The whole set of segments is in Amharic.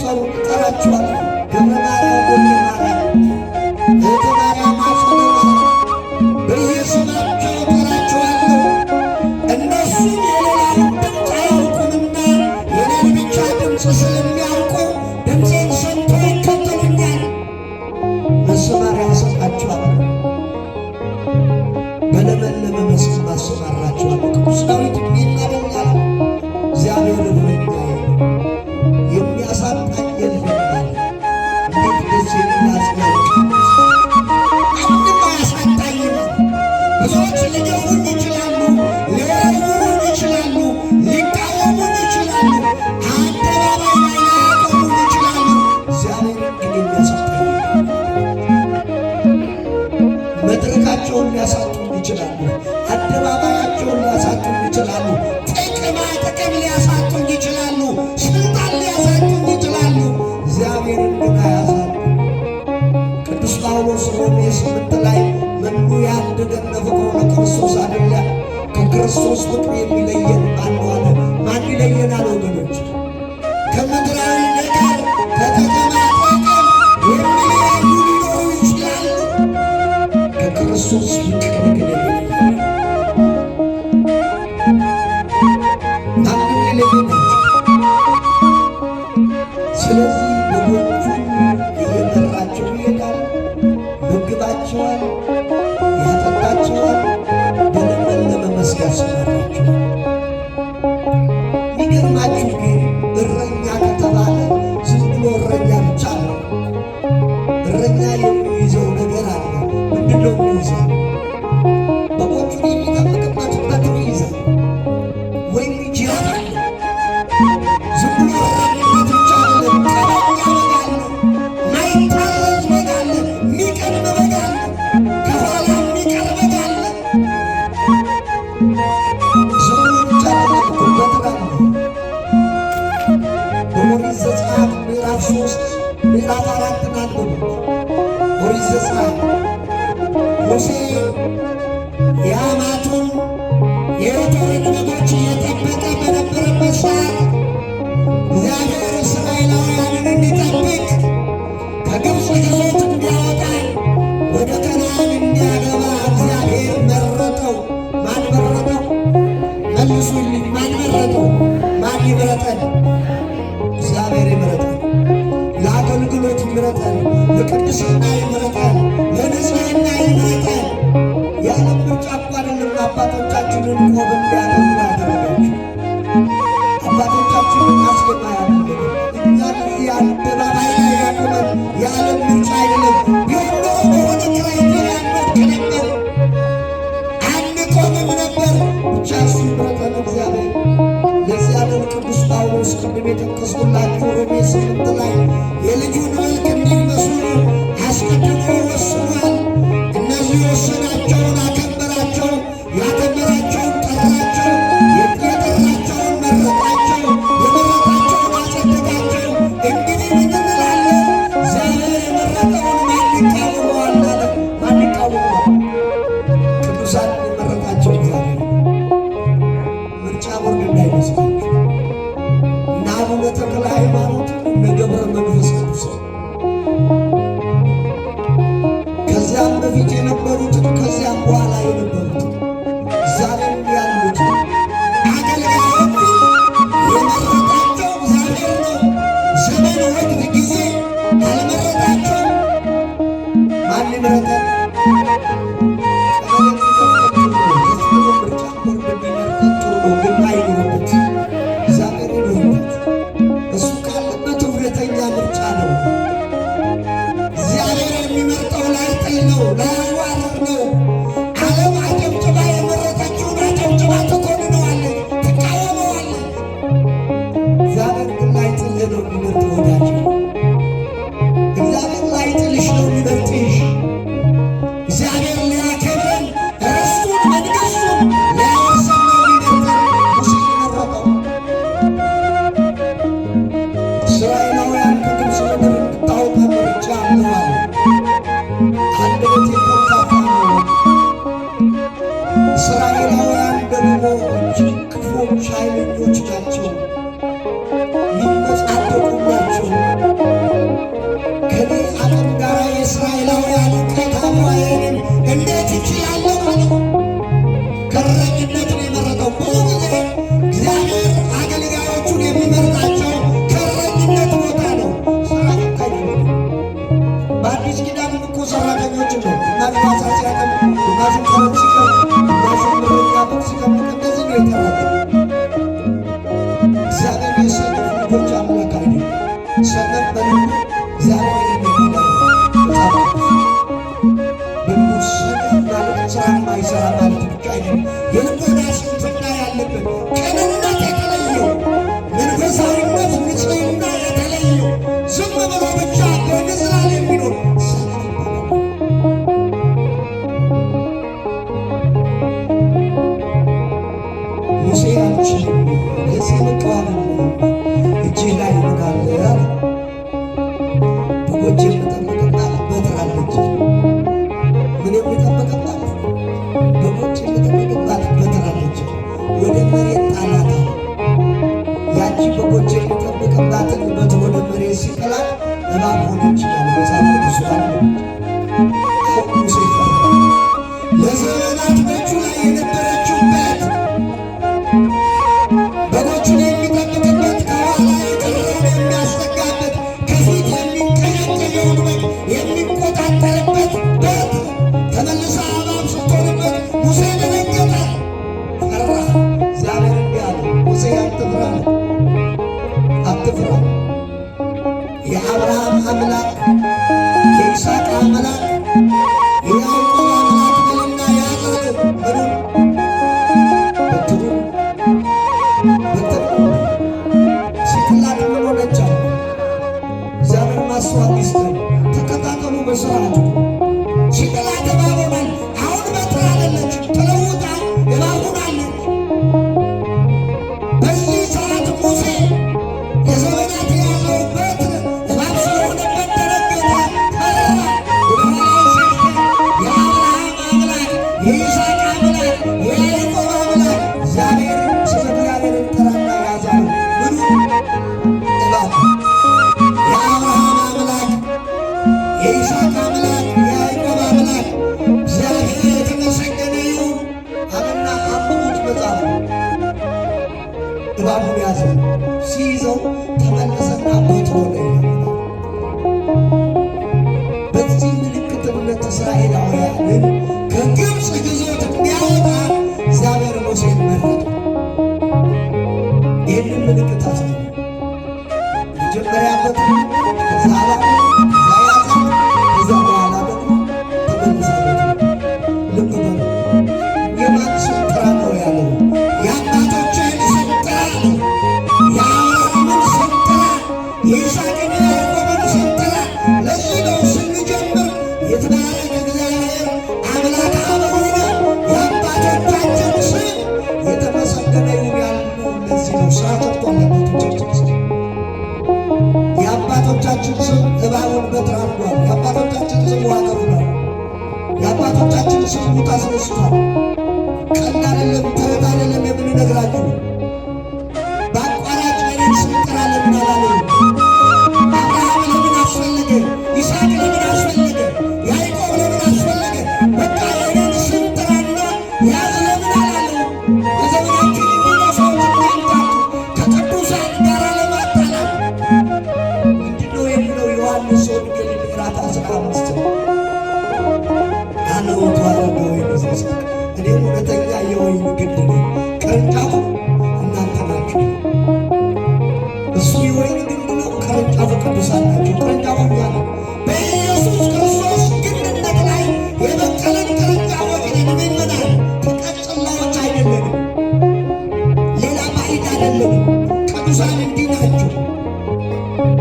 እንድትጠሩ እጠራችኋለሁ። ገብረ ማርያም፣ ወልደ ማርያም፣ እህተ ማርያም፣ አጸደ ማርያም በየስማቸው እጠራችኋለሁ። እነሱም የሌላውን ድምፅ አያውቁምና የኔን ብቻ ድምፅ ስለሚያውቁ ድምፄን ሰምተው ይከተሉኛል። መሰማሪያ እሰጣችኋለሁ፣ በለመለመ መስክ አሰማራችኋለሁ። ቅዱስ ዳዊት ይናገራል፣ እግዚአብሔር እረኛዬ የሚያሳጣኝ የለም። እንዴት ደስ የሚያስናቅ ማንም አያሳጣኝም። ብዙዎች ሊገፉኝ ይችላሉ፣ ሊወረውሩኝ ይችላሉ፣ ሊቃወሙኝ ይችላሉ፣ አደባባይ ላይ ሊያቆሙኝ ይችላሉ። እግዚአብሔር ግን የሚያሳጣኝ መድረካቸውን ሊያሳጡኝ ይችላሉ፣ አደባባያቸውን ሊያሳጡኝ ይችላሉ፣ ጥቅማ ጥቅም ሊያሳጡኝ ይችላሉ፣ ስልጣን ሊያሳጡኝ ይችላሉ። እግዚአብሔርን ግን አያሳጡኝ። ቅዱስ ጳውሎስ ሮሜ 8 ላይ መኑ ያድኅነነ ፍቅሩ ለክርስቶስ አይደለ ከክርስቶስ ፍቅር የሚለየን ማን አለ? ማን ይለየናል ወገኖች? ከምድራዊ ነገር ከከተማ ጥቅም የሚለያዩ ሊኖሩ ይችላሉ። ከክርስቶስ ፍቅር ግን የሚለየን ማንም ይለየናል። ስለዚህ በጎቹን እየመራቸው ይሄዳል፣ ምግባቸዋል፣ ያጠጣቸዋል፣ በለመለመ መስክ ያሰማራቸዋል። የሚገርማችሁ ግን እረኛ ከተባለ ዝም ብሎ እረኛ ብቻ ነው። እረኛ የሚይዘው ነገር አለ። ምንድን ነው የሚይዘው? በጎቹን የሚጠብቅበት በትር ይይዛል ወይም ጅራት አለ። ዝም ብሎ እረኝነት ብቻ አይደለም። ቀበኛ በግ አለ፣ ማይታረዝ በግ አለ፣ የሚቀድም በግ አለ፣ ከኋላ የሚቀር በግ አለ። ዝም ብሎ ብቻ አይደለም እኮ በትር አለ። በኦሪት ዘጸአት ምዕራፍ 3 ምዕራፍ 4 አንብቡት። ኦሪት ዘጸአት ሙሴ የአማቱን የዮቶርን በጎች እየጠበቀ በነበረበት ሰዓት እግዚአብሔር እስራኤላውያንን እንዲጠብቅ ከግብፅ ግዞት እንዲያወጣ ወደ ከነዓን እንዲያገባ እግዚአብሔር መረጠው። ማን መረጠው? መልሱልኝ። ማን መረጠው? ማን ይምረጠን? እግዚአብሔር ይምረጠን። ለአገልግሎት ይምረጠን፣ ለቅድስና ይምረጠን፣ ለንጽሕና ይምረጠን። የዓለም ምርጫ እኮ አይደለም አባቶቻችንን ቆብ እንዲያደርጉ ያደረጋቸው፣ አባቶቻችንን አስገባ ያደረገ እኛን የአደባባይ ላይ ያቆመን የዓለም ምርጫ አይደለም። ቢሆን ኖሮ በሆነ ክራይቴሪያ እንወድቅ ነበር፣ አንቆምም ነበር። ብቻ እሱ ይምረጠን እግዚአብሔር። ለዚያ ነው ቅዱስ ጳውሎስ ቅድም የጠቀስኩላችሁ ሮሜ 8 ላይ የልጁን መልክ እንዲመስሉ አስቀድሞ ወስኗል። እነዚህ የወሰናቸውን አከበራቸው፣ ያከበራቸውን ጠራቸው፣ የጠራቸውን መረጣቸው፣ የመረጣቸውን አጸደቃቸው። እንግዲህ ምን እንላለን? እግዚአብሔር የመረጠውን ማን ይቃወመዋል አለ። ማን ይቃወመዋል? ቅዱሳን የመረጣቸው እግዚአብሔር። ምርጫ ቦርድ እንዳይመስላችሁ እና አቡነ ተክለ ሃይማኖት እነ ገብረ መንፈስ ቅዱስ ከዚያም በፊት የነበሩትን ከዚያም በኋላ የነበሩትን ዛሬም ያሉትን አገልጋዮቹ የመረጣቸው እግዚአብሔር ነው። ዘመን፣ ወቅት፣ ጊዜ ካልመረጣቸው ማን ይምረጠን? ምርጫ ቦርድ ቢመርጠን ጥሩ ነው፣ ግን አይኑርበት። እግዚአብሔር ይኑርበት። እሱ ካለበት እውነተኛ ምርጫ ነው። እግዚአብሔር የሚመርጠው ላይጥል ነው፣ ላያዋርድ ነው። ዓለም አጨብጭባ የመረጠችውን አጨብጭባ ትኮንነዋለች፣ ትቃወመዋለች። እግዚአብሔር ግን ላይጥልህ ነው የሚመርጥ ወዳጅ። እግዚአብሔር ላይጥልሽ ነው የሚመርጥሽ። በልቡ እግዚአብሔር የሚባል በቅዱስ ማለት ስራ ማይሰራ ማለት ብቻ አይደለም። የልቦና ስንፍና ያለበት ቅንነት የተለየው መንፈሳዊነት ንጽሕና የተለየው ዝም ብሎ ብቻ በንዝላል የሚኖር ሰነፍ ይባላል። ሙሴ አልችልም ለዚህ መቃወም እጅ ላይ ይሆናል አለ። በጎች የምጠብቅባት በትር አለች። ምን የሚጠብቅባት? በጎች የምጠብቅባት በትር አለች። ወደ መሬት ጣላት። ያቺ በጎች የሚጠብቅባትን በትር ወደ መሬት ሲጥላት እባብ ሆነች ይላል መጽሐፍ ቅዱስ አለ። ሙሴ ፈራ። ለዘመናት በእጁ ላይ የነበረችው በት በጎቹን የሚጠብቅበት ከኋላ የቀረውን የሚያስጠጋበት ከፊት የሚንቀለቀለውን በግ የሚቆጣጠርበት በት ተመልሳ እባብ ስትሆንበት ሙሴ ደነገጠ፣ ፈራ። እግዚአብሔር እንዲህ አለ፣ ሙሴ አትፍራ፣ አትፍራ። የአብርሃም አምላክ የይስሐቅ አምላክ የያዕቆብ አምላክ በልና ያዛት ምኑን በትሩን ሲጥላት ምን ሆነች? እግዚአብሔር ማስተዋል ይስጠን። ተከታተሉ በስርዓቱ። ሲጥላት እባብ ሆናል። አሁን በትር አይደለችም፣ ተለውጣ እባብ ሆናለች። በዚህ ሰዓት ሙሴ የዘመናት የያዘው በትር እባብ ስለሆነበት ደነገጠ፣ ፈራ፣ ወደኋላው ሸሸ። የአብርሃም አምላክ የይስሐቅ አምላክ የያዕቆብ አምላክ እግዚአብሔር ስለ እግዚአብሔርን ጠራና ያዛለው ምኑ እባብ። የአብርሃም አምላክ የይስሐቅ አምላክ የያዕቆብ አምላክ እግዚአብሔር የተመሰገነ ይሁን አለና አንብቡት መጽሐፍ። እባቡን ያዘ። ሲይዘው ተመለሰና በትሮ ላይ በዚህ ምልክትነት እስራኤላውያንን ከግብፅ ግዞት እንዲያወጣ እግዚአብሔር ሙሴን መረጠ። ይህንን ምልክት አስገኘ። መጀመሪያ በትር፣ ከዛ እባብ፣ ከዛ ያዘ፣ ከዛ በኋላ ደግሞ ተመልሳ በትር። ልብ በሉ። የማን ስም ጥራ ነው ያለው? የአባቶችህን ስም ጥራ ነው። የአብርሃምን ስም ጥራ፣ የይስሐቅን የያዕቆብን ስም ጥራ። ለዚህ ነው ስንጀምር የተባረከ እግዚአብሔር አምላክ አበዊነ የአባቶቻችን ስም የተመሰገነ ይሁን ያልነው ለዚህ ነው። ስራ ተጥቷል አባቶቻችን ስም። የአባቶቻችን ስም እባቡን በትር አድርጓል። የአባቶቻችን ስም ዋጋ ሆኗል። የአባቶቻችን ስም ሙት አስነስቷል። ቀልድ አይደለም፣ ተረት አይደለም የምንነግራችሁ። በአቋራጭ የኔን ስም ጥራ ለምን አላለም? አብርሃም ለምን አስፈለገ? ይስሐቅ ለምን አስፈለገ? ያዕቆብ ለምን አስፈለገ? በቃ የኔን ስም ጥራና ያዝ ለምን አላለም? በዘመናችን የሚነሳው ትናንታችሁ ከቅዱሳን ጋር ለማጣላት ምንድነው የሚለው? ዮሐንስ ወንጌል ምዕራፍ 15 አነው ተዋረደ ወይን ዘስቅ እኔ እውነተኛ የወይን ግንድ ነኝ፣ ቅርንጫፉ እናንተ ናችሁ። እሱ የወይን ግንድ ነው፣ ቅርንጫፉ ቅዱሳን ናቸው። ቅርንጫፉ እኛ ነን። በኢየሱስ ክርስቶስ ግንድነት ላይ የበቀለን ቅርንጫፎች ነን። ምእመናን ተቀጽላዎች አይደለንም፣ ሌላ ባዕድ አይደለንም። ቅዱሳን እንዲህ ናቸው።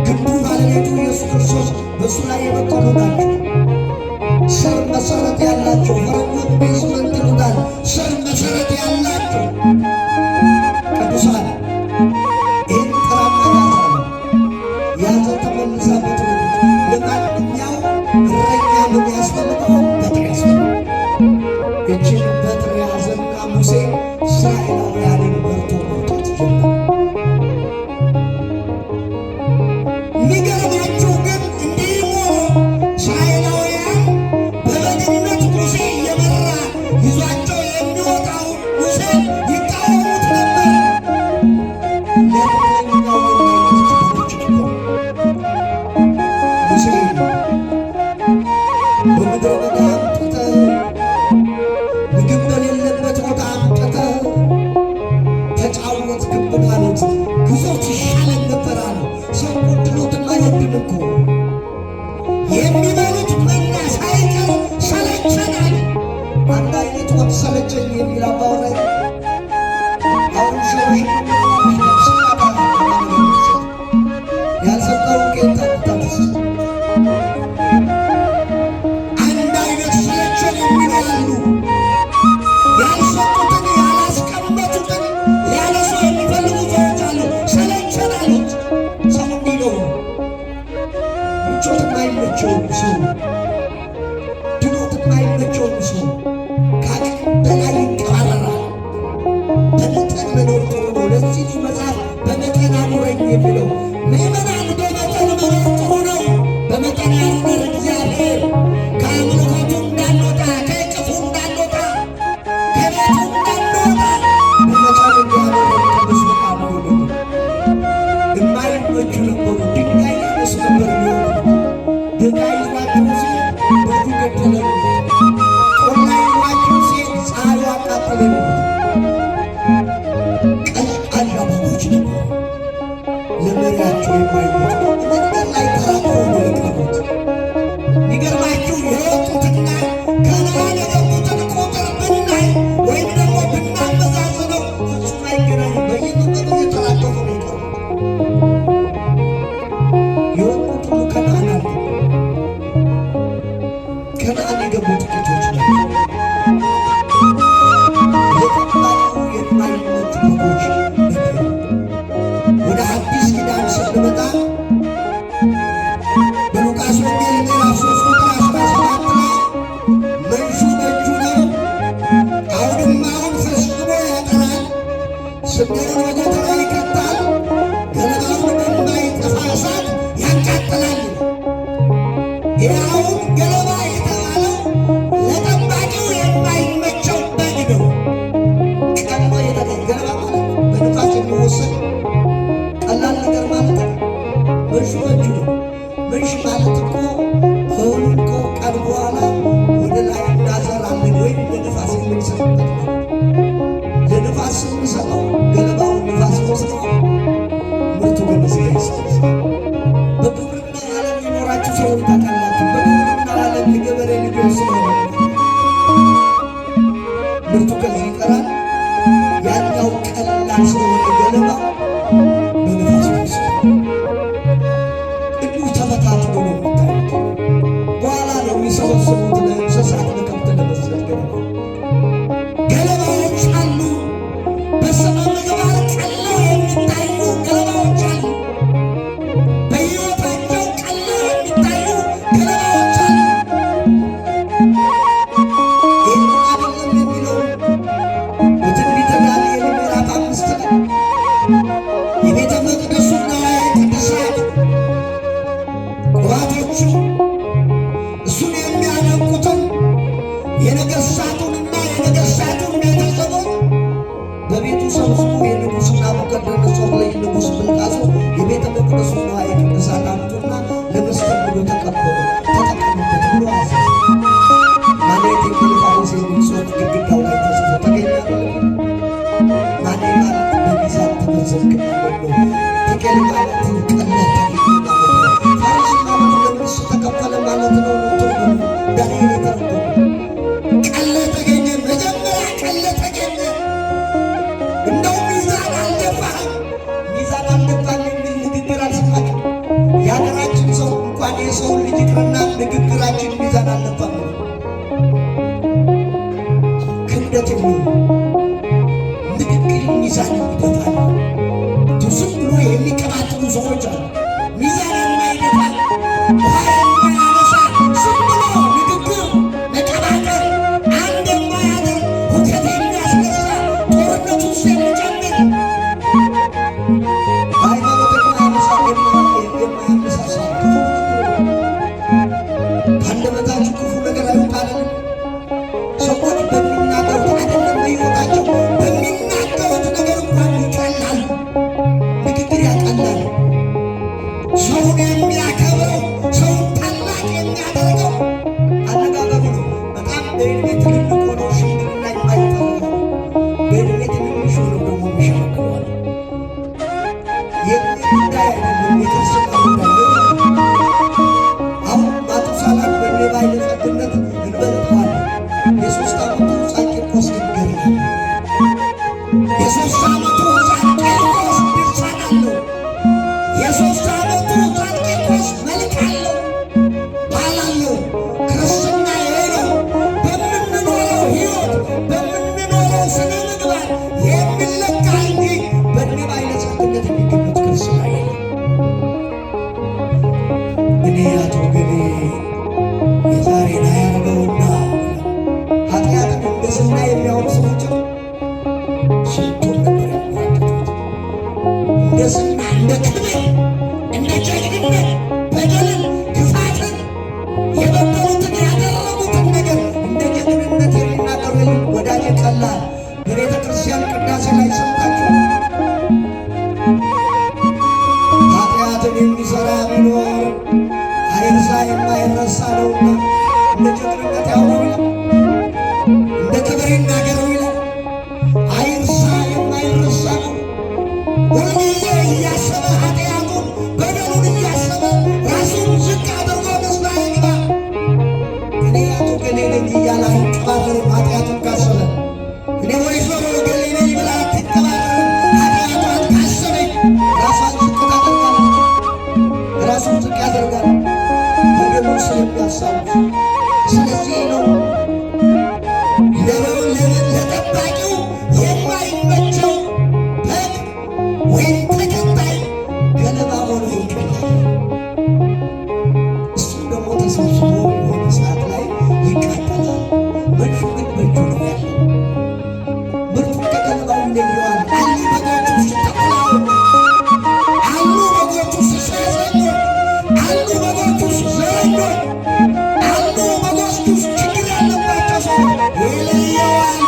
ግንዱ ባለቤቱ ኢየሱስ ክርስቶስ በእሱ ላይ የበቀሉ ናቸው። ስር መሰረት ያላቸው ፈረንጆች ቤዝመንት ይሉታል። ስር መሰረት ያላቸው ቅዱሳን ይህን ጥራና ያዘ። ተመልሳ በትር ለማንኛው እረኛ ምን ያስፈልገው? በትር ያስፈልገው። እችን በትር ያዘና ሙሴ እስራኤላውያንን መርቶ መውጣት ጀመረ። የሚገርማችሁ ግን እንዲህ ሆኖ እስራኤላውያን በበግነት ሙሴ እየመራ ይዟቸው የሚወጣው ሙሴ ይቃወሙት ነበር። ለእረኛው የማይመች ነበሩ። ሙሴ በምድረ በዳ አምጥተህ ምግብ በሌለበት ቦታ አምጥተህ ተጫወትክብን አሉት። ግዞት ይሻለን ነበር አለው። ሰው ቁጥሎትና አይወድንም ያልሰጠውን ጌታ ታትስ አንድ አይነት ሰለቸን የሚላሉ ያልሰጡትን ያላስቀመጡትን ያለሱ የሚፈልጉ ሰዎች አሉ። ሰለቸን አሉት። ሰው እንዲህ ነው። ምቾት የማይመቸውም ሰው፣ ድሎት የማይመቸውም ሰው ከአቅም በላይ ይንቀባረራል። በመጠን መኖር ጥሩ ነው። ለዚህ መጽሐፍ በመጠን አኑረኝ የሚለው ምዕመናን በመጠን መኖር ጥሩ ነው። በመጠን ያኑረን እግዚአብሔር። ከአምልኮቱ እንዳንወጣ፣ ከእቅፉ እንዳንወጣ፣ ከቤቱ እንዳንወጣ በመጠን እንዲያኖረን ቅዱስ ፈቃዱ ይሁን። የማይመቹ ነበሩ። ድንጋይ ያነሱ ነበር የሚሆኑ ድንጋይ ይዟቸው ሲሄድ በሩ ገደለን። ቆላ ይዟቸው ሲሄድ ፀሐዩ አቃጠለን። ቀዝቃዛ በጎች ነበሩ። ለመሪያቸው የማይሞቱ መንገድ ላይ ተራክበው ነው የቀሩት። የሚገርማችሁ የወጡትና ከነዓን የገቡትን ቁጥር ብናይ ወይም ደግሞ ብናመዛዝነው ፍጹም አይገናኝም። በየመንገዱ እየተራገፉ ነው የቀሩት። የወጡት ሁሉ ከነዓን አልገቡም። ከነዓን የገቡ ጥቂቶች ናቸው። ለጠባቂው የማይመቹ በጎች ነበሩ። ወደ አዲስ ኪዳን ስንመጣ በሉቃስ ወንጌል ምዕራፍ 3 ቁጥር 17 ላይ መንሹ በእጁ ነው፣ አውድማውን ፈጽሞ ያጠራል፣ ስንዴውን በጎተራ ይከታል፣ ገለባውን በማይጠፋ እሳት ያቃጥላል። ይኸውን ገለባ የተባለው ለጠባቂው የማይመቸው በግ ነው። ቀድሞ የተገኘ ገለባ ማለት በንፋስ የሚወሰድ ቀላል ነገር ማለት ነው። መንሹ በእጁ ነው። መንሽ ማለት እኮ እህሉን ከወቃን በኋላ ወደ ላይ እናዘራለን ወይም ለንፋስ የምንሰጥበት ነው። ለንፋስ ስንሰጠው ገለባውን ንፋስ ወስደው ምርቱ ግን እዚያ ይሰበሰ። በግብርና ዓለም የኖራችሁ ሰዎች ታውቃላችሁ። በግብርና ዓለም የገበሬ ልጆች ስለሆነ ምርቱ ከዚህ ይቀራል። ያኛው ቀላል ስለሆነ ገለባ በንፋስ ወስደው እንዲሁ ተበታትኖ ነው የሚታዩት። በኋላ ነው የሚሰበስቡት ለእንስሳት ለከብት ለመስጠት። ገለባዎች አሉ። በስመ ምግባር ቀለው የሚታዩ ገለባዎች አሉ። በሕይወታቸው ቀለው የሚታዩ ገለባዎች አሉ። ይህን አይደለም የሚለው በትንቢተ ዳንኤል ምዕራፍ 5 ላይ የቤተ መቅደሱና ቅድሳት ቁባቶቹ እሱን የሚያደንቁትን የነገሥታቱንና የነገሥታቱን ቤተሰቦች በቤቱ ሰብስቦ የንጉሥ ናቡከደነፆር ልጅ ንጉሥ ብልጣሶር የቤተ መቅደሱን ንዋየ ቅድሳት አምጡና ለመስተንግዶ ተቀበሉ፣ ተጠቀሙበት ብሎ አዘዘ። ማለት የፋሪስ የሚጾት ግድግዳው ላይ ተጽፎ ተገኘ። ማኔ ማለት በሚዛን ተመዘንክ ማለት ነው። ትኬል ማለት ቀለት ተገኘ ማለት ነው። ፋሪስ ማለት ለምንሱ ተከፈለ ማለት ነው። ትርጉሙ ዳንኤል የተረጎመ ቀለ ተገኘ። መጀመሪያ ቀለ ተገኘ። እንደው ሚዛን አልደፋህም፣ ሚዛን አልደፋም የሚል ንግግር አልሰማችም። የሀገራችን ሰው እንኳን የሰው ልጅ ይቅርና ንግግራችን ሚዛን አልደፋም። ክብደት ንግግር ሚዛን ይደፋል። ዝም ብሎ የሚቀባጥሩ ሰዎች አሉ። ሚዛን የማይደፋ ውሃ የማያነሳ ዝም ብሎ ንግግር መቀባጠር፣ አንድ የማያደርግ ሁከት የሚያስነሳ ጦርነት ውስጥ የሚጨምር ሃይማኖት የማያነሳ የማያነሳሳ ክፉ ከአንደበታችሁ ክፉ ነገር አይወጣልን? ሰዎች በሚናገሩት አይደለም በሕይወታቸው በሚናገሩት ነገር እንኳን ይቀላል። ንግግር ያቀላል። ሰውን የሚያከብረው ሰውን እኔ አቶ ገሌ የዛሬን አያርገውና ኃጢአትን እንደ ዝና የሚያወሩ ሰዎችም ስንቱን ነበር ያመራቱት። እንደ ዝና፣ እንደ ክብር፣ እንደ ጀግንነት በደልን፣ ክፋትን፣ የበደሉትን ያደረጉትን ነገር እንደ ጀግንነት የሚናገሩ ወዳጄ ቀላል በቤተ ክርስቲያን ቅዳሴ ላይ ሰምታችሁ ኃጢአትን የሚሠራ ቢኖር አይርሳ የማይረሳ ነውና እንደ ጀግንነት ያውሩ ይላል፣ እንደ ክብር ይናገረው ይላል። አይርሳ የማይረሳ ነው። ሁልጊዜ እያሰበ ኃጢአቱን በደሉን እያሰበ ራሱን ዝቅ አድርጎ ንስሐ ይግባ። እኔ አቶ ገሌ ነኝ እያለ አይቀባበርም። ኃጢአቱን ካሰበ እኔ ወይዘሮ ገሌ ነኝ ብላ አትቀባበርም። ኃጢአቷን ካሰበኝ ራሷን ዝቅ ታደርጋለች፣ ራሱን ዝቅ ያደርጋል በደሉን ስለሚያሳውቅ። ስለዚህ ነው ለጠባቂው የማይመቸው በግ ወይም ተከታይ ገለባ ሆኖ ይቀላል። እሱም ደግሞ ተሰብስቦ የሆነ ሰዓት ላይ ይቃጠላል። መንሹ ግን በእጁ ነው ያለው። ምርቱ ከገለባው ይለየዋል። አሉ በጎች ውስጥ ተኩላዎች፣ አሉ በጎች ውስጥ ሰይጣኖች፣ አሉ በጎች ውስጥ ዘረኞች፣ አሉ በጎች ውስጥ ችግር ያለባቸው ሰዎች ይለየዋል።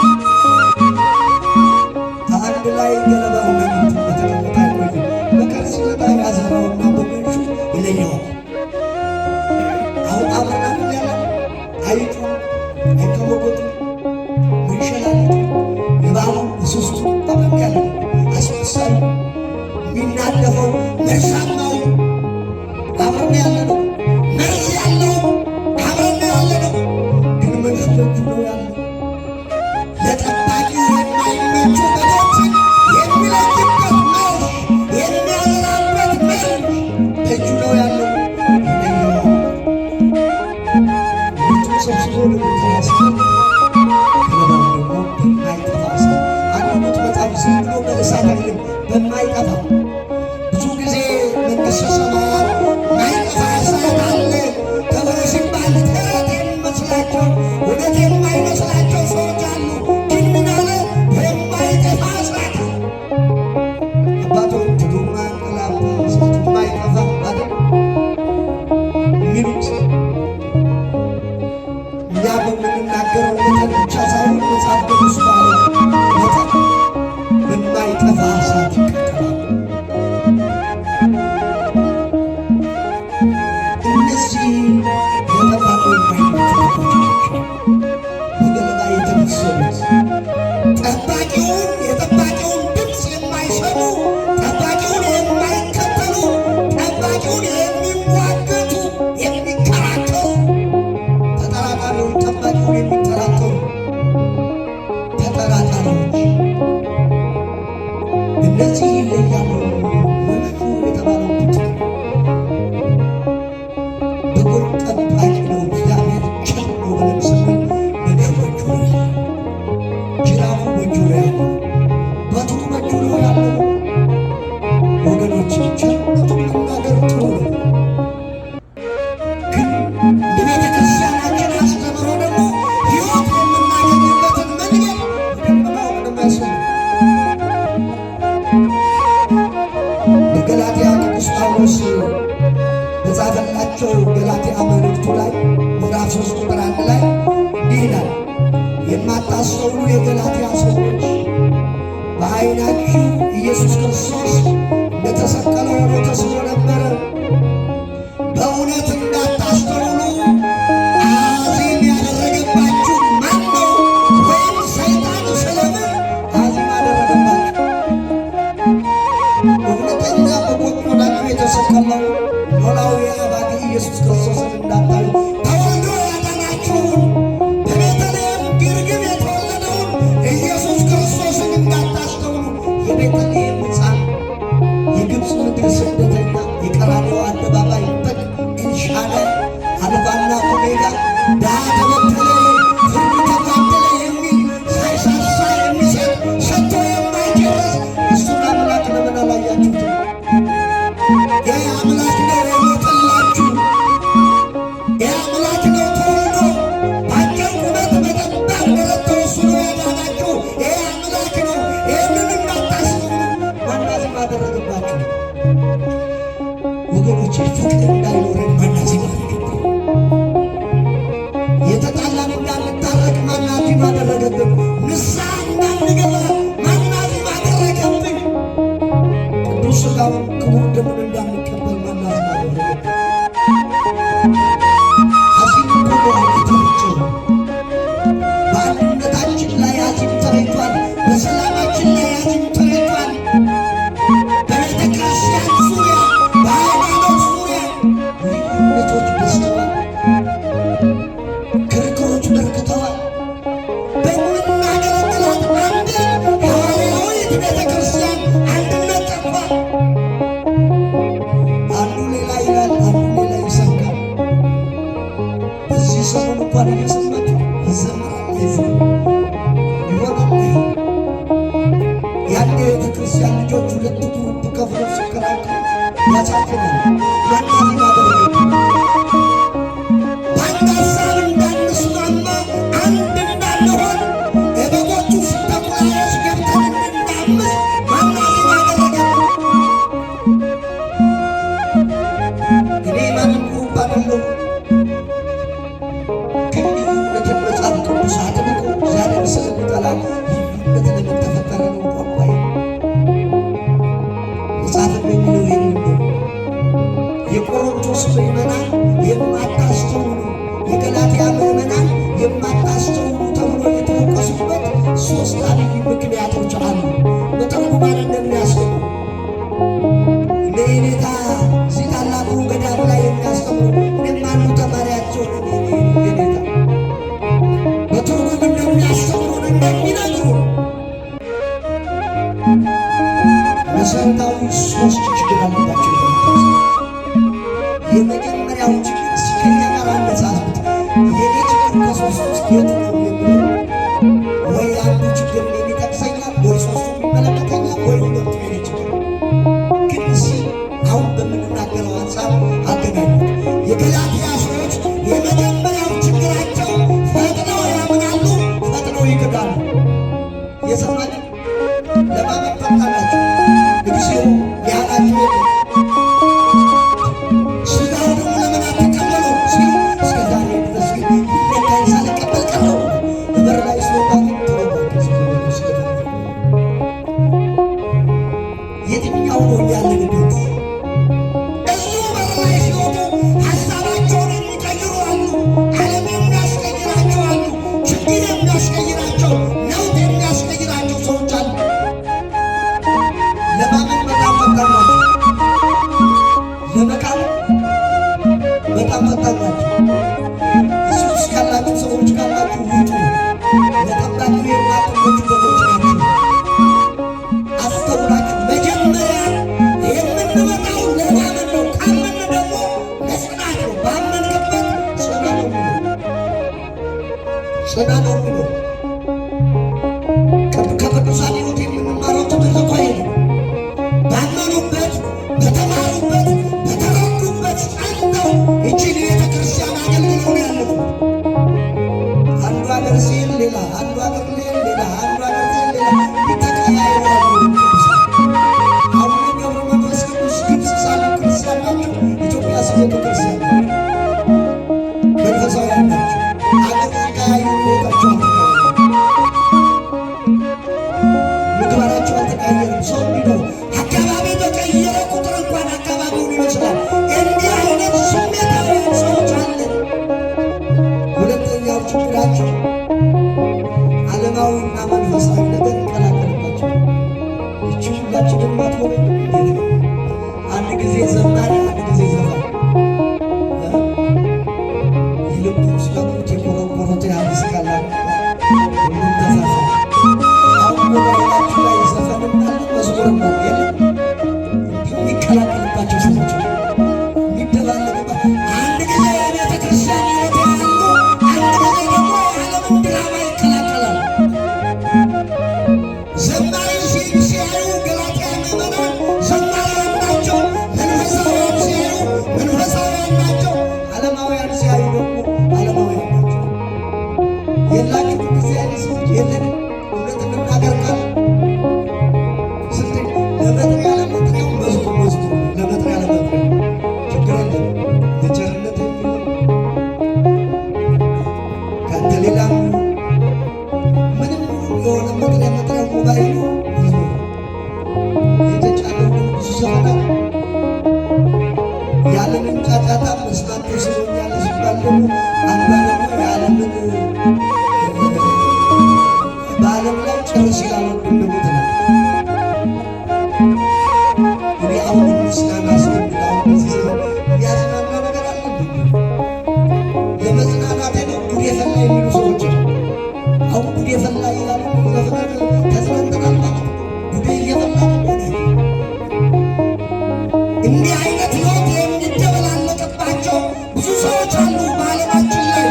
ከአንድ ላይ ገለባውና ምርቱ በተቀመጠ አይቆይም። መከር ሲመጣ ያዘራውና በመንሹ ይለየዋል። አሁን አብረና ምን ያለ አይጡ፣ አይከመጎጡ፣ መንሸላሊቱ፣ እባቡ፣ እንስስቱ አብረን ያለ አስመሳዩ፣ የሚናደፈው መርዛማው አብረን ያለ ነው። መርዝ ያለው አብረን ያለ ነው። ግን መንሹ በእጁ ነው ያለው። ለጠባቂው የማይመቹ በጎችን የሚለይበት መርዝ፣ የሚያዘራበት መርዝ በእጁ ነው ያለው። ይለየዋል። ምርቱን ሰብስቦ ለቦታ ያስቀምጣል። ገለባው ደግሞ በማይጠፋ እሳት አንዱት በጣም ዝም ብሎ በእሳት አይልም፣ በማይጠፋ ብዙ ጊዜ መንግሥተ ሰማያት ማይጠፋ እሳት አለ ተብሎ ሲባል ተረት የሚመስላቸው እውነት የማይመስላቸው ሰዎች አሉ። ግን ምን አለ? በማይጠፋ እሳት አባቶች ትዱማ እንቅላፋ እሳቱ ማይጠፋ አለ የሚሉት እኛ በምንናገረው መጠን ብቻ ሳይሆን መጽሐፍ ቅዱስ ባለው መጠን በማይጠፋ እሳት ይቀቀላል። እነዚህ ለጠባቂ የማይመቹ በጎች ናቸው። በገለባ የተመሰሉት የጠባቂውን ድምፅ የማይሰሙ፣ ጠባቂውን የማይከተሉ፣ ጠባቂውን የሚሟገቱ፣ የሚከራከሩ ተጠራጣሪዎች፣ ጠባቂውን የሚጠራጠሩ ተጠራጣሪዎች እነዚህ ይለያሉ። መንሹ የተባለው ብቻ በጎች ጠባቂ ነው። እግዚአብሔር ቸር ነው ብለን ስንል መንሹ በእጁ ነው ያለው። ጅራፉ በእጁ ነው ያለው። በትሩ በእጁ ነው ያለው። ወገኖች ቸርነቱን መናገር ጥሩ ነው። ግን እንደ ቤተ ክርስቲያናችን አስተምሮ ደግሞ ሕይወት የምናገኝበትን መንገድ በደንብ ማወቅ እንደሚያስፈልግ በገላትያ ቅዱስ ጳውሎስ በጻፈላቸው ገላትያ መልእክቱ ላይ ምዕራፍ 3 ቁጥር 1 ላይ እንዲህ ይላል፣ የማታስተውሉ የገላትያ ሰዎች በዓይናችሁ ኢየሱስ ክርስቶስ እንደተሰቀለ ሆኖ ተስሎ ነበረ። በእውነት እንዳታስተውሉ አዚም ያደረገባችሁ ማን ነው? ወይም ሰይጣን ስለምን አዚም አደረገባችሁ? እውነተኛ በጎች ሆናችሁ የተሰቀለው ኖላዊ አባቴ ኢየሱስ ክርስቶስን እንዳታዩ ተወልዶ ያዳናችሁን በቤተልሔም ግርግም የተወለደውን ኢየሱስ ክርስቶስን እንዳታስተውሉ የቤተልሔም ሕፃን የግብፅ ምድር ስደተኛ የቀራንዮ አደባባይ በግ ኤልሻዳይ አልፋና ኦሜጋ ድሃ ተበደለ ፍርድ ተጓደለ የሚል ሳይሳሳ የሚሰጥ ሰጥቶ የማይጨርስ እሱን አምላክ ለምን አላያችሁትም? ይህ አምላክ ነው የሞተላችሁ። እንኳን እየሰማችሁ ይዘምራል ይሆናል። ያን የቤተክርስቲያን ልጆች ሁለት ግሩፕ ከፍለው ሲከራከሩ ያሳዝናል። ማናዚ ማደረግ በአንድ ሀሳብ እንዳንስማማ አንድ እንዳንሆን በበጎቹ ተኩላዎች ገብተን እንድናምስ ማናዚ ማደረግ። እኔ ማንም ግሩፕ አይደለሁም። ከልዩነትን መጽሐፍ ቅዱስ አጥብቆ እግዚአብሔር ስለሚጠላ ልዩነት ለምን ተፈጠረ ነው ቋንቋዬ። መጽሐፍ የሚለው ይህን ነው። የቆሮንቶስ ምዕመናን የማታስተውሉ፣ የገላትያ ምዕመናን የማታስተውሉ ተብሎ የተወቀሱበት ሦስት አብይ ምክንያቶች አሉ። በተርጉማን እንደሚያስቡ እነ የኔታ እዚህ ታላቁ ገዳም ላይ የሚያስተምሩ እኔም አንዱ ተማሪያቸው የኔታ በትርጉም እንደሚያስተምሩን እንደሚነግሩ መሰረታዊ ሦስት ችግር አለባቸው። የመጀመሪያው ችግር ከእኛ ጋር አነጻጽሩት። የኔ ችግር ከሦስቱ ውስጥ የቱ ነው የሚለው ወይ አንዱ ችግር እኔን ይጠቅሰኛል፣ ወይ ሦስቱ ይመለከተኛል፣ ወይ ሁለቱ የኔ ችግር። ግን እዚህ አሁን በምንናገረው ሀሳብ አገናኙት። የገላትያ ሰዎች የመጀመሪያው ችግራቸው ፈጥነው ያምናሉ፣ ፈጥነው ይክዳሉ። የሰማችሁ ለማመን ፈጣናቸው እግዚኦ ያላችሁ ስጋው ደግሞ ለምን አትቀበሉ ሲሉ እስከ ዛሬ ድረስ ግን ይለካኝ ሳልቀበል ቀረው። በር ላይ ስወጣ ግን የትኛው ነው ያለንበት? እዚሁ በር ላይ ሲወጡ ሀሳባቸውን የሚቀይሩ አሉ። ዓለም የሚያስቀይራቸው አሉ። ችግር የሚያስቀይራቸው፣ ነውጥ የሚያስቀይራቸው ሰዎች አሉ። ለማመን በጣም ፈጣን ናቸው። ለመቃል በጣም ፈጣን ናቸው። እዚህ ውስጥ ካላችሁ ሰዎች ካላችሁ ውጡ። ለጠባቂ የማትመቹ በጎች ናቸው። አስተውላችሁ መጀመሪያ የምንመጣው ለማመን ነው። ካመን ደግሞ መጽናት ነው። ባመንበት ጽና ነው የሚለው ጽና ነው የሚለው ከቅዱሳን ሕይወት የምንማረው ትምህርት እኮ ይሄ ነው። ባመኑበት፣ በተማሩበት፣ በተረዱበት ጸንተው ይህችን ቤተ ክርስቲያን አገልግለው ነው ያለፉት። አንዱ ሀገር ሲል ሌላ፣ አንዱ ሀገር ሌላ፣ አንዱ ሀገር ሲል ሌላ ይተቀያየራሉ። አቡነ ገብረ መንፈስ ቅዱስ ግብፅ ሳሉ ክርስቲያን ናቸው። ኢትዮጵያ ሲመጡ ክርስቲያን ናቸው። መንፈሳውያን ናቸው። አገር ሲቀያየሩ ሕይወታቸው አልተቀያየሩም። ምግባራቸው አልተቀያየሩም። ሰው እንዲህ ነው። አካባቢ በቀየረ ቁጥር እንኳን አካባቢውን ይመስላል። እንዲህ አይነት ስሜታውያን ሰዎች አለን። ሁለተኛው ችግራቸው ዓለማዊና መንፈሳዊ ነገር ይቀላቀልባቸው። ይቺ ሁላችንም ማትሆነ አንድ ጊዜ ዘማሪ፣ አንድ ጊዜ ዘፋኝ ይልቁ ሲለቁት የቆረቆሩት ያስካላ ሁሉም ተፋፋ። አሁን ሞባይላችሁ ላይ ዘፈንና መዝሙርና የለም የሚቀላቀልባቸው ሰዎች የሚደባለቅባት አንድ ጊዜ የቤተ ክርስቲያን ሕይወት ያሉ፣ አንድ ጊዜ ደግሞ የዓለምን ድራማ ይቀላቀላል። ዘማሪ ሲያዩ ገላትያ ምዕመናን ዘማሪያን ናቸው። መንፈሳውያን ሲያዩ መንፈሳውያን ናቸው። ዓለማውያን ሲያዩ ደግሞ ዓለማውያን ናቸው። የላችሁ ጊዜ አይነት ሰዎች የለንም። እውነት እንናገር ካለ ለመጥሪያ ለመጥሪያው መዝሙር ለመጥሪያ ለመጥሪያው ችግር የለም። ለቸርነት የሚሆን ከአንተ ሌላ ምንም የሆነ መጥሪያ ሞባይሉ የተጫነው ብዙ ዘመናት የዓለምን ጫጫታ መስማት ተስኖኛል ሲባል ደግሞ አንዷ ደግሞ የዓለምን በዓለም ላይ ጨርስ ይላል ደግሞ ትላለች። እኔ አሁን ምስጋና ስለሚል አሁን በዚህ ዘመን የሚያዝናና ነገር አለብኝ። ለመዝናናቴ ነው ጉድ የፈላ የሚሉ ሰዎች አሁን ጉድ የፈላ ይላሉ። ዘፍናት ተዝናንተናል ማለት ጉድ እየፈላ ሆነ። እንዲህ አይነት ሕይወት የሚደበላለቅባቸው ብዙ ሰዎች አሉ በዓለማችን ላይ።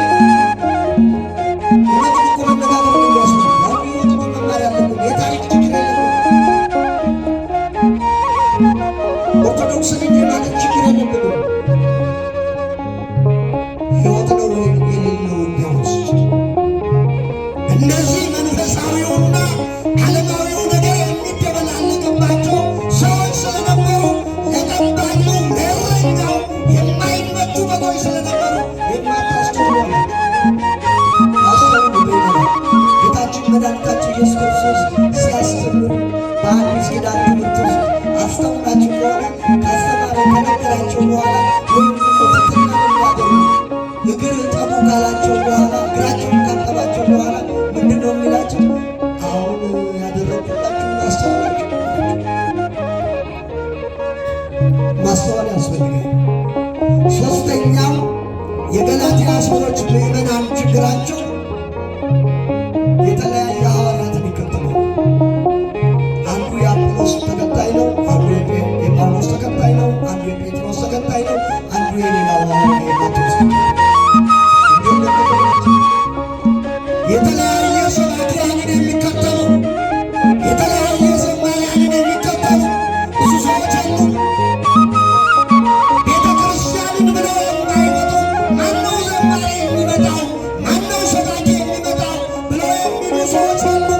ሕይወት ነው የሌለው እንዲያውስድ እነዚህ መንፈሳዊውና ዓለማዊው ነገር የሚደበላለቅባቸው ሰዎች ስለነበሩ ለጠባቂው ለእረኛው የማይመጡ በጎች ስለነበሩ የማታስተውሉ ጌታችን መድኃኒታችን ኢየሱስ ክርስቶስ ሲያስተምር በአዲስ ኪዳን ትምህርት ውስጥ አስተምራችሁ ከሆነ ካስተማረ ከነገራቸው በኋላ ወይም ትትና የሚያገሩ እግር ጠቡ ካላቸው በኋላ እግራቸውን ካጠባቸው በኋላ ምንድን ነው የሚላቸው? አሁን ያደረጉላችሁ ማስተዋላችሁ ማስተዋል ያስፈልጋል። ሶስተኛው የገላትያ ሰዎች ምዕመናን ችግራቸው የተለያየ ሐዋርያትን ይከተላሉ። አንዱ የአጵሎስ ተከታይ ነው፣ አንዱ የጳውሎስ ተከታይ ነው፣ አንዱ የጴጥሮስ ተከታይ ነው፣ አንዱ የሌላ ሐዋርያ የማቴዎስ የተለያየ ሰባክያንን የሚከተሉ የተለያየ ዘማሪያንን የሚከተሉ ብዙ ሰዎች አሉ። ቤተ ክርስቲያንን ብለው የማይመጡ ማነው ዘማሪ የሚመጣው ማነው ሰባኪ የሚመጣው ብለው የሚሉ ሰዎች አሉ።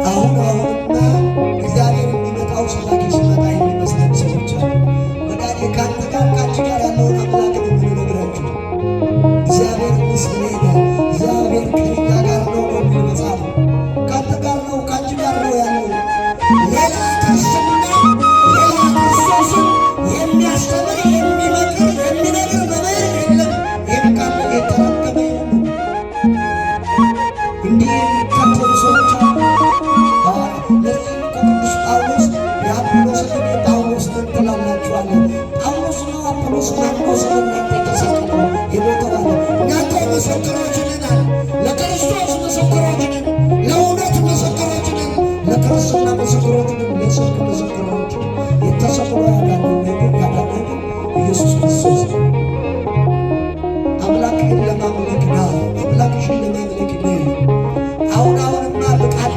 አሁንማ እግዚአብሔር የሚመጣው ሰባኪ ሲመጣ የሚመስለን ሰዎች አሉ። ወዳጄ ከአንተ ጋር ከአንቺ ጋር ያለውን አምላክ ነው የምንነግራችሁ። እግዚአብሔር ምስል ሄደ እግዚአብሔር ከእኛ ጋር ነው የሚል መጽሐፍ ከአንተ ጋር ነው ከአንቺ ጋር ነው ያለው። ሌላ ክርስትና ሌላ ክርስቶስን የሚያስተምር የሚመክር የሚነግር መምህር የለም። ይህም ቃል የተረገመ ይሁን። እንዲህ የሚከተሉ ሰዎች አሉ። ለዚህ ቅዱስ ጳውሎስ የአጵሎስን የጳውሎስ ትላላችኋለን። ጳውሎስ ነው አጵሎስ ማነው ስለ እናንተ የተሰቀለው የሞተው አለ። እናንተ ምስክሮች ነን፣ ለክርስቶስ ምስክሮች ነን፣ ለእውነት ምስክሮች ነን፣ ለክርስትና ምስክሮች ነን፣ ለጽድቅ ምስክሮች ነን። የተሰቅሎ ያዳነን ኢየሱስ ክርስቶስ ነው። አምላክህን ለማምለክ ና፣ አምላክሽን ለማምለክ ነይ። አሁንማ ብቃት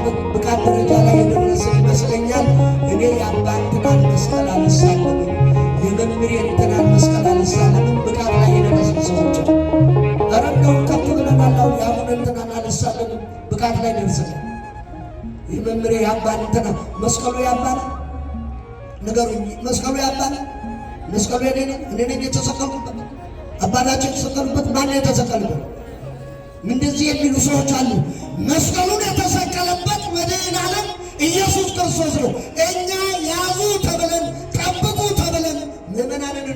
ደረጃ ላይ የደረሰ ይመስለኛል። እኔ የአባትናን መስቀል አልሳለምም፣ የመምህሬን እንትናን መስቀል አልሳለምም። ብቃት ላይ የደረስን ሰዎች ኧረ እንደውም ከፍ ብለናል። የአሁን እንትናን አልሳለምም፣ ብቃት ላይ ደርሰናል። የመምህሬ የአባን እንትና መስቀሉ ያባል ንገሩኝ፣ መስቀሉ ያባል መስቀሉ የኔ ነው፣ እኔ ነኝ የተሰቀልኩበት። አባታችን የተሰቀሉበት ማን ነው የተሰቀልበት? እንደዚህ የሚሉ ሰዎች አሉ። መስቀሉን የተሰቀለበት መድኃኔ ዓለም ኢየሱስ ክርስቶስ ነው። እኛ ያዙ ተብለን ጠብቁ ተብለን ምዕመናንን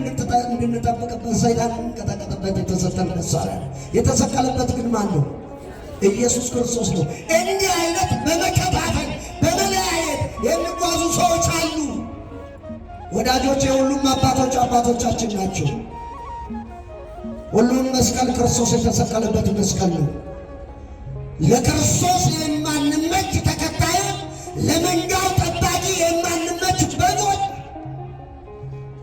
እንድንጠብቅበት ሰይጣን እንቀጠቀጥበት የተሰጠን መሳሪያ ነው። የተሰቀለበት ግን ማን ነው? ኢየሱስ ክርስቶስ ነው። እንዲህ አይነት በመከፋፈል በመለያየት የሚጓዙ ሰዎች አሉ። ወዳጆች፣ የሁሉም አባቶች አባቶቻችን ናቸው። ሁሉም መስቀል ክርስቶስ የተሰቀለበት መስቀል ነው። ለክርስቶስ የማንመች ተከታዮች፣ ለመንጋው ጠባቂ የማንመች በጎች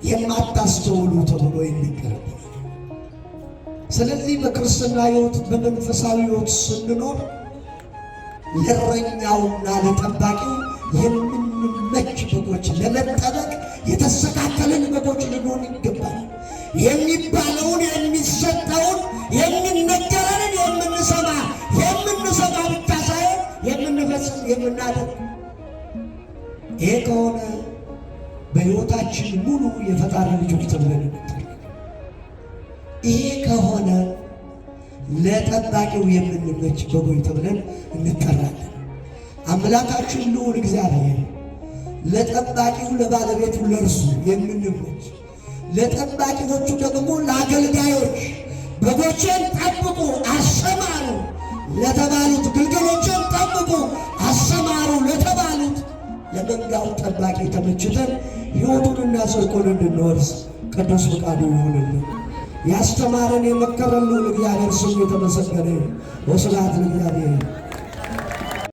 የማታስተውሉ ተብሎ የሚቀርብ። ስለዚህ በክርስትና ሕይወት በመንፈሳዊ ሕይወት ስንኖር ለእረኛውና ለጠባቂው የምንመች በጎች፣ ለመጠበቅ የተስተካከልን በጎች ልንሆን ይገባል። የሚባለውን የሚሰጠውን የሚነገረንን የምንሰማ ብቻ ሳይሆን የምንፈጽም የምናደርግ። ይሄ ከሆነ በሕይወታችን ሙሉ የፈጣሪ ልጆች ተብለን እንጠራለን። ይሄ ከሆነ ለጠባቂው የምንመች በጎች ተብለን እንጠራለን። አምላካችን ልዑል እግዚአብሔር ለጠባቂው ለባለቤቱ ለእርሱ የምንመች፣ ለጠባቂዎቹ ደግሞ ለአገልጋዮች በጎቼን ጠብቁ አሰማሩ ለተባሉት፣ ግልገሎቼን ጠብቁ አሰማሩ ለተባሉት ለመንጋው ጠባቂ ተመችተን ሕይወቱንና ጽድቁን እንድንወርስ ቅዱስ ፈቃዱ ይሁንልን። ያስተማረን የመከረን እግዚአብሔር ስሙ የተመሰገነ። ወስብሐት ለእግዚአብሔር።